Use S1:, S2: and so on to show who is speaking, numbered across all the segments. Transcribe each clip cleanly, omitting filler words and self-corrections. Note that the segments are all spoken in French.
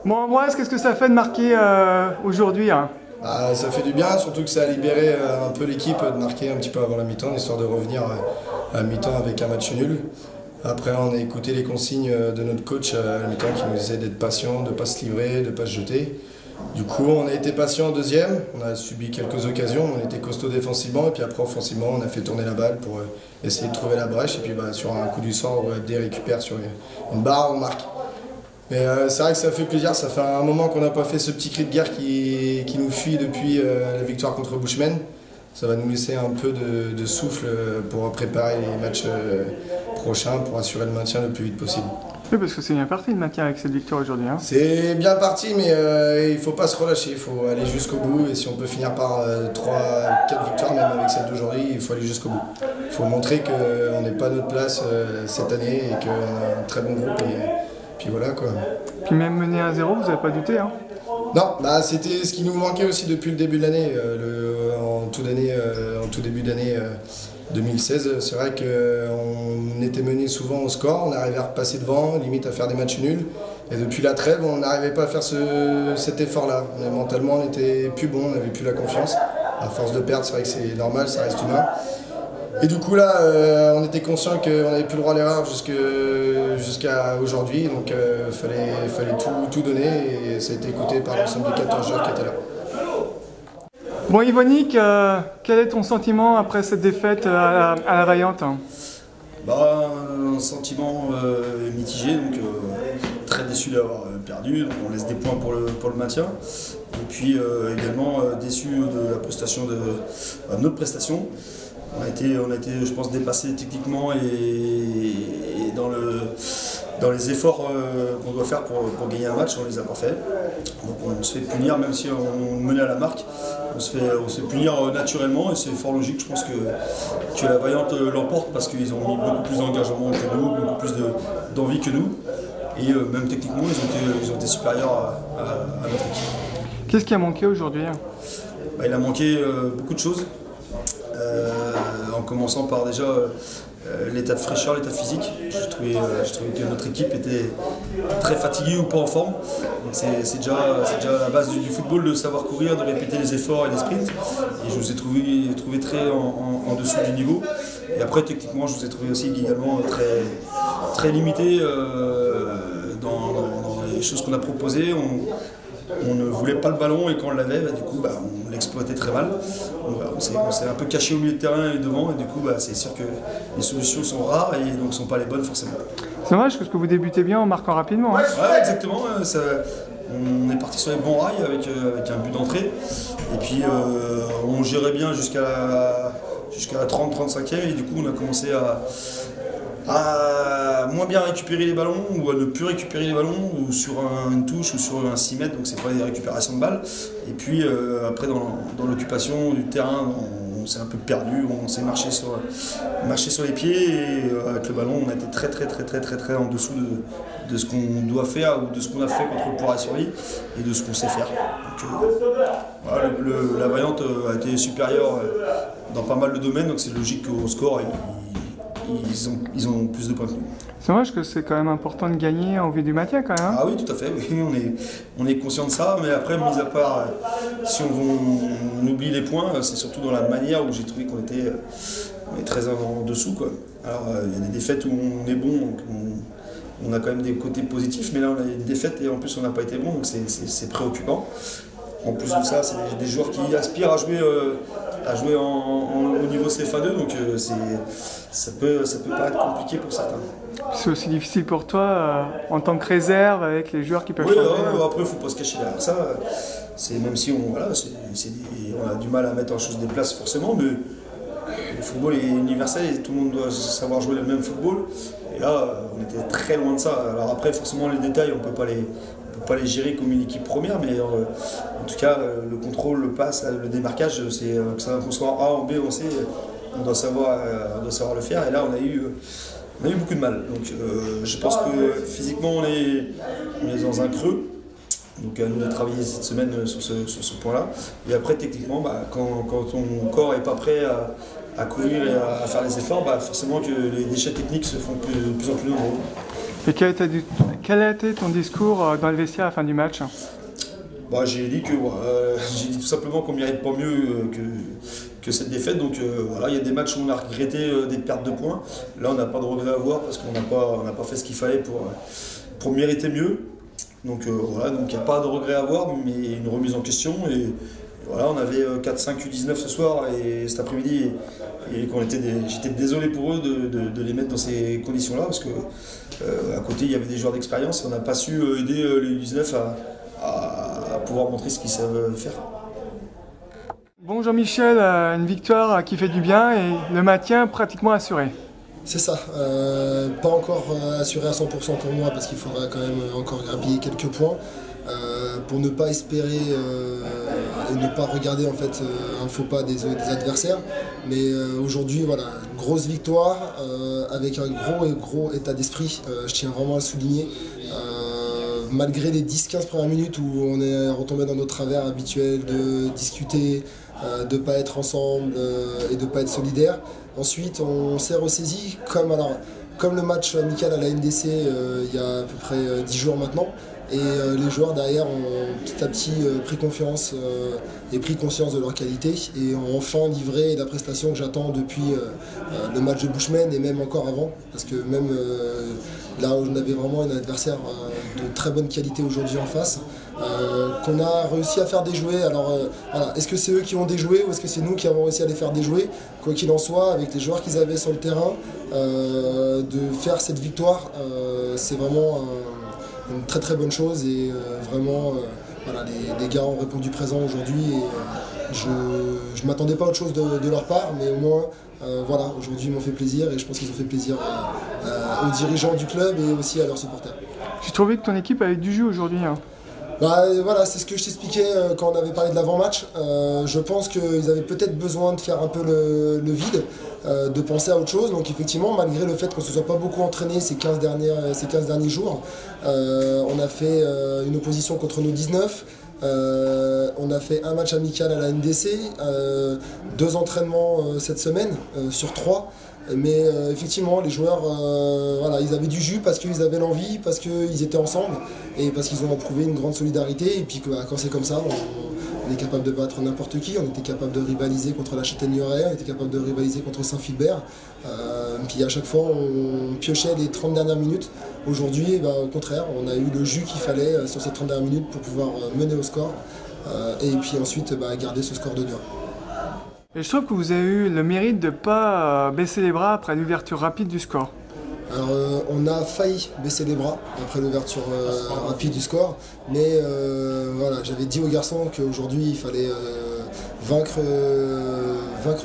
S1: Bon, Ambroise, qu'est-ce que ça fait de marquer aujourd'hui hein?
S2: Ça fait du bien, surtout que ça a libéré un peu l'équipe de marquer un petit peu avant la mi-temps, histoire de revenir à la mi-temps avec un match nul. Après, on a écouté les consignes de notre coach à la mi-temps qui nous disait d'être patient, de ne pas se livrer, de ne pas se jeter. Du coup, on a été patient en deuxième, on a subi quelques occasions, on était costaud défensivement, et puis après, offensivement, on a fait tourner la balle pour essayer de trouver la brèche, et puis sur un coup du sort, Abdé récupère sur une barre, on marque. Mais c'est vrai que ça fait plaisir, ça fait un moment qu'on n'a pas fait ce petit cri de guerre qui nous fuit depuis la victoire contre Bushman. Ça va nous laisser un peu de souffle pour préparer les matchs prochains, pour assurer le maintien le plus vite possible.
S1: Oui, parce que c'est bien parti le maintien avec cette victoire aujourd'hui. Hein.
S2: C'est bien parti, mais il ne faut pas se relâcher, il faut aller jusqu'au bout. Et si on peut finir par 3-4 victoires, même avec celle d'aujourd'hui, il faut aller jusqu'au bout. Il faut montrer qu'on n'est pas à notre place cette année et qu'on a un très bon groupe. Puis voilà quoi.
S1: Puis même mener 1-0, vous n'avez pas douté hein?
S2: Non, c'était ce qui nous manquait aussi depuis le début de l'année. En tout début d'année 2016, c'est vrai qu'on était mené souvent au score, on arrivait à repasser devant, limite à faire des matchs nuls. Et depuis la trêve, on n'arrivait pas à faire cet effort-là. Mentalement, on n'était plus bon, on n'avait plus la confiance. À force de perdre, c'est vrai que c'est normal, ça reste humain. Et du coup là, on était conscient qu'on n'avait plus le droit à l'erreur jusqu'à aujourd'hui, donc il fallait tout donner et ça a été écouté par l'ensemble des 14 joueurs qui étaient là.
S1: Bon Yvonique, quel est ton sentiment après cette défaite à la Vaillante hein?
S3: Un sentiment mitigé, donc très déçu d'avoir perdu, donc on laisse des points pour le maintien. Et puis également déçu de la prestation de notre prestation. On a été, je pense, dépassé techniquement et dans les efforts qu'on doit faire pour gagner un match, on ne les a pas fait. Donc on se fait punir, même si on menait à la marque, on se fait punir naturellement et c'est fort logique. Je pense que la Vaillante l'emporte parce qu'ils ont mis beaucoup plus d'engagement que nous, beaucoup plus d'envie que nous. Et même techniquement, ils ont été supérieurs à notre équipe.
S1: Qu'est-ce qui a manqué aujourd'hui hein?
S3: Il a manqué beaucoup de choses. En commençant par déjà l'état de fraîcheur, l'état physique. J'ai trouvé que notre équipe était très fatiguée ou pas en forme. C'est déjà la base du football de savoir courir, de répéter les efforts et les sprints. Et je vous ai trouvé très en dessous du niveau. Et après techniquement je vous ai trouvé aussi également très limité dans les choses qu'on a proposées. On ne voulait pas le ballon et quand on l'avait, du coup, on l'exploitait très mal. On s'est un peu caché au milieu de terrain et devant et du coup, c'est sûr que les solutions sont rares et donc ne sont pas les bonnes forcément.
S1: C'est dommage parce que vous débutez bien en marquant rapidement. Hein.
S3: Ouais, exactement. On est parti sur les bons rails avec un but d'entrée et puis on gérait bien jusqu'à la 30-35e et du coup, on a commencé à moins bien récupérer les ballons ou à ne plus récupérer les ballons ou sur une touche ou sur un 6 mètres, donc c'est pas des récupérations de balles. Et puis après dans l'occupation du terrain, on s'est un peu perdu, on s'est marché sur les pieds et avec le ballon on a été très en dessous de ce qu'on doit faire ou de ce qu'on a fait contre le Poiré-sur-Vie et de ce qu'on sait faire. Donc, la Vaillante a été supérieure dans pas mal de domaines, donc c'est logique qu'au score ils ont plus de points que nous.
S1: C'est dommage que c'est quand même important de gagner en vue du maintien quand même. Hein.
S3: Ah oui, tout à fait, oui, on est conscient de ça, mais après, mis à part, si on oublie les points, c'est surtout dans la manière où j'ai trouvé qu'on était très en dessous. Quoi. Alors, il y a des défaites où on est bon, donc on a quand même des côtés positifs, mais là, on a des défaites et en plus, on n'a pas été bon, donc c'est préoccupant. En plus de ça, c'est des joueurs qui aspirent à jouer au niveau CFA2, donc ça peut pas être compliqué pour certains.
S1: C'est aussi difficile pour toi en tant que réserve avec les joueurs qui peuvent changer.
S3: Après il ne faut pas se cacher derrière ça. Même si on a du mal à mettre en chose des places forcément, mais le football est universel et tout le monde doit savoir jouer le même football. Et là, on était très loin de ça. Alors après, forcément, les détails, on ne peut pas les gérer comme une équipe première, mais en tout cas, le contrôle, le passe, le démarquage, c'est que ça qu'on soit en A, en B, en C, on doit savoir le faire. Et là, on a eu beaucoup de mal. Donc, je pense que physiquement, on est dans un creux. Donc, à nous de travailler cette semaine sur ce point-là. Et après, techniquement, quand ton corps n'est pas prêt à courir et à faire les efforts, forcément que les déchets techniques se font de plus en plus nombreux.
S1: Et quel a été ton discours dans le vestiaire à la fin du match?
S3: J'ai dit j'ai dit tout simplement qu'on ne mérite pas mieux que cette défaite. Donc voilà, il y a des matchs où on a regretté des pertes de points. Là, on n'a pas de regret à avoir parce qu'on n'a pas fait ce qu'il fallait pour mériter mieux. Donc voilà, donc il n'y a pas de regret à avoir, mais une remise en question. Et voilà, on avait 4-5 U19 ce soir et cet après-midi. Et j'étais désolé pour eux de les mettre dans ces conditions-là parce que à côté, il y avait des joueurs d'expérience et on n'a pas su aider les U19 à pouvoir montrer ce qu'ils savent faire.
S1: Bon Jean-Michel, une victoire qui fait du bien et le maintien pratiquement assuré.
S4: C'est ça, pas encore assuré à 100% pour moi parce qu'il faudra quand même encore grappiller quelques points pour ne pas espérer et ne pas regarder en fait un faux pas des adversaires. Mais aujourd'hui, voilà, grosse victoire avec un gros état d'esprit, je tiens vraiment à le souligner. Malgré les 10-15 premières minutes où on est retombé dans nos travers habituels de discuter, de ne pas être ensemble et de ne pas être solidaire. Ensuite, on s'est ressaisi comme le match amical à la NDC il y a à peu près 10 jours maintenant. Et les joueurs derrière ont petit à petit pris confiance et pris conscience de leur qualité et ont enfin livré la prestation que j'attends depuis le match de Bushman et même encore avant. Parce que même là, on avait vraiment un adversaire de très bonne qualité aujourd'hui en face, qu'on a réussi à faire déjouer. Alors voilà, est-ce que c'est eux qui ont déjoué ou est-ce que c'est nous qui avons réussi à les faire déjouer? Quoi qu'il en soit, avec les joueurs qu'ils avaient sur le terrain, de faire cette victoire, c'est vraiment une très bonne chose et vraiment voilà, les gars ont répondu présent aujourd'hui et je ne m'attendais pas à autre chose de leur part, mais au moins voilà, aujourd'hui ils m'ont fait plaisir et je pense qu'ils ont fait plaisir aux dirigeants du club et aussi à leurs supporters.
S1: J'ai trouvé que ton équipe avait du jus aujourd'hui.
S4: Voilà, c'est ce que je t'expliquais quand on avait parlé de l'avant-match. Je pense qu'ils avaient peut-être besoin de faire un peu le vide, de penser à autre chose. Donc effectivement, malgré le fait qu'on ne se soit pas beaucoup entraîné ces 15 derniers jours, on a fait une opposition contre nos 19. On a fait un match amical à la NDC, 2 entraînements cette semaine sur 3. Mais effectivement, les joueurs, voilà, ils avaient du jus parce qu'ils avaient l'envie, parce qu'ils étaient ensemble et parce qu'ils ont éprouvé une grande solidarité. Et puis quand c'est comme ça, on est capable de battre n'importe qui. On était capable de rivaliser contre la Châtaigneraie, on était capable de rivaliser contre Saint-Philbert. Puis à chaque fois, on piochait les 30 dernières minutes. Aujourd'hui, au contraire, on a eu le jus qu'il fallait sur ces 30 dernières minutes pour pouvoir mener au score. Et puis ensuite, garder ce score de 2.
S1: Et je trouve que vous avez eu le mérite de ne pas baisser les bras après l'ouverture rapide du score.
S4: Alors on a failli baisser les bras après l'ouverture rapide du score, mais voilà, j'avais dit aux garçons qu'aujourd'hui il fallait vaincre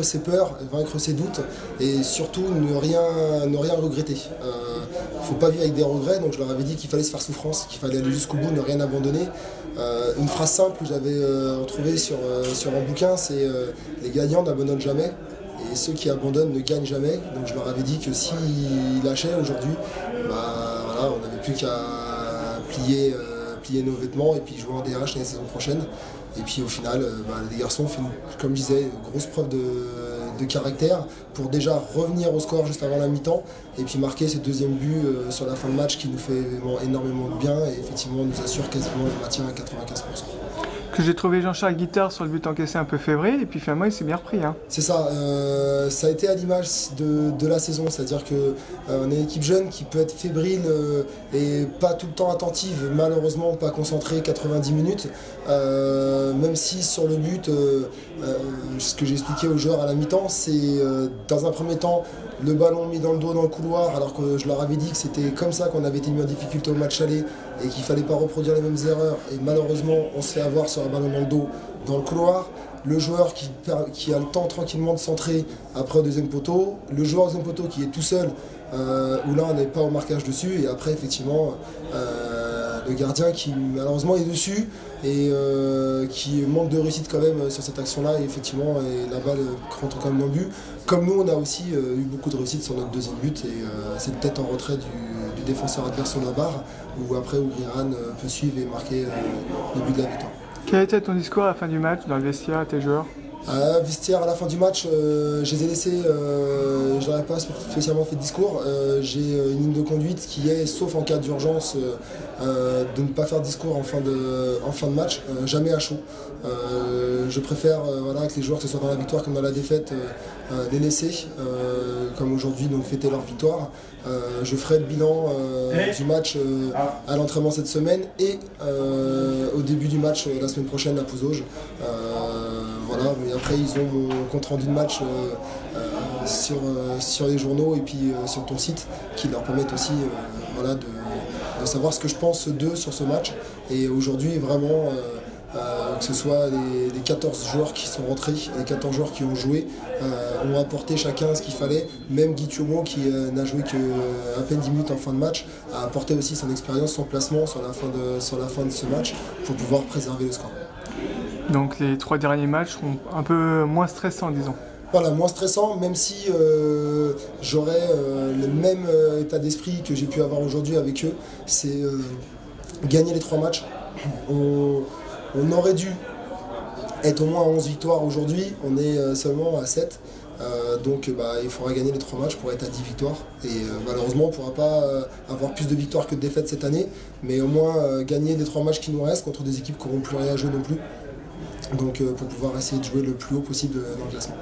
S4: ses peurs, vaincre ses doutes et surtout ne rien regretter. Il ne faut pas vivre avec des regrets, donc je leur avais dit qu'il fallait se faire souffrance, qu'il fallait aller jusqu'au bout, ne rien abandonner. Une phrase simple que j'avais retrouvée sur un bouquin, c'est les gagnants n'abandonnent jamais. Et ceux qui abandonnent ne gagnent jamais. Donc je leur avais dit que s'ils lâchaient aujourd'hui, voilà, on n'avait plus qu'à plier nos vêtements et puis jouer en DH la saison prochaine. Et puis au final, les garçons font, comme je disais, une grosse preuve de caractère pour déjà revenir au score juste avant la mi-temps et puis marquer ce deuxième but sur la fin de match qui nous fait énormément de bien et effectivement nous assure quasiment le maintien à 95%.
S1: Que j'ai trouvé Jean-Charles Guitard sur le but encaissé un peu fébrile et puis finalement il s'est bien repris.
S4: C'est ça, ça a été à l'image de la saison, c'est-à-dire qu'on est une équipe jeune qui peut être fébrile et pas tout le temps attentive, malheureusement pas concentrée 90 minutes, même si sur le but, ce que j'ai expliqué aux joueurs à la mi-temps, c'est dans un premier temps le ballon mis dans le dos dans le couloir alors que je leur avais dit que c'était comme ça qu'on avait été mis en difficulté au match aller et qu'il ne fallait pas reproduire les mêmes erreurs et malheureusement on se fait avoir sur un ballon dans le dos dans le couloir, le joueur qui a le temps tranquillement de centrer après au deuxième poteau, le joueur au deuxième poteau qui est tout seul où là on n'est pas au marquage dessus et après effectivement le gardien qui malheureusement est dessus et qui manque de réussite quand même sur cette action-là et effectivement et la balle rentre quand même dans le but. Comme nous on a aussi eu beaucoup de réussite sur notre deuxième but et c'est peut-être en retrait du défenseur adverse sur la barre où après Griran peut suivre et marquer le but de la victoire.
S1: Quel était ton discours à la fin du match dans le vestiaire à tes joueurs?
S4: Vestiaire à la fin du match, je les ai laissés, je n'aurais pas spécialement fait de discours. J'ai une ligne de conduite qui est, sauf en cas d'urgence, de ne pas faire de discours en fin de match, jamais à chaud. Je préfère voilà, que les joueurs, que ce soit dans la victoire comme dans la défaite, les laisser, comme aujourd'hui, donc fêter leur victoire. Je ferai le bilan du match à l'entraînement cette semaine et au début du match la semaine prochaine à Pouzauges. Voilà, mais après ils ont mon compte rendu de match sur les journaux et puis sur ton site qui leur permettent aussi voilà, de savoir ce que je pense d'eux sur ce match. Et aujourd'hui vraiment que ce soit les 14 joueurs qui sont rentrés, les 14 joueurs qui ont joué, ont apporté chacun ce qu'il fallait. Même Guy Thiomo qui n'a joué qu'à peine 10 minutes en fin de match a apporté aussi son expérience, son placement sur la fin de ce match pour pouvoir préserver le score.
S1: Donc les 3 derniers matchs seront un peu moins stressants, disons.
S4: Voilà, moins stressant, même si j'aurais le même état d'esprit que j'ai pu avoir aujourd'hui avec eux, c'est gagner les 3 matchs. On aurait dû être au moins à 11 victoires aujourd'hui, on est seulement à 7. Donc il faudra gagner les 3 matchs pour être à 10 victoires. Et malheureusement, on ne pourra pas avoir plus de victoires que de défaites cette année, mais au moins gagner les 3 matchs qui nous restent contre des équipes qui n'auront plus rien à jouer non plus. Donc pour pouvoir essayer de jouer le plus haut possible dans le classement.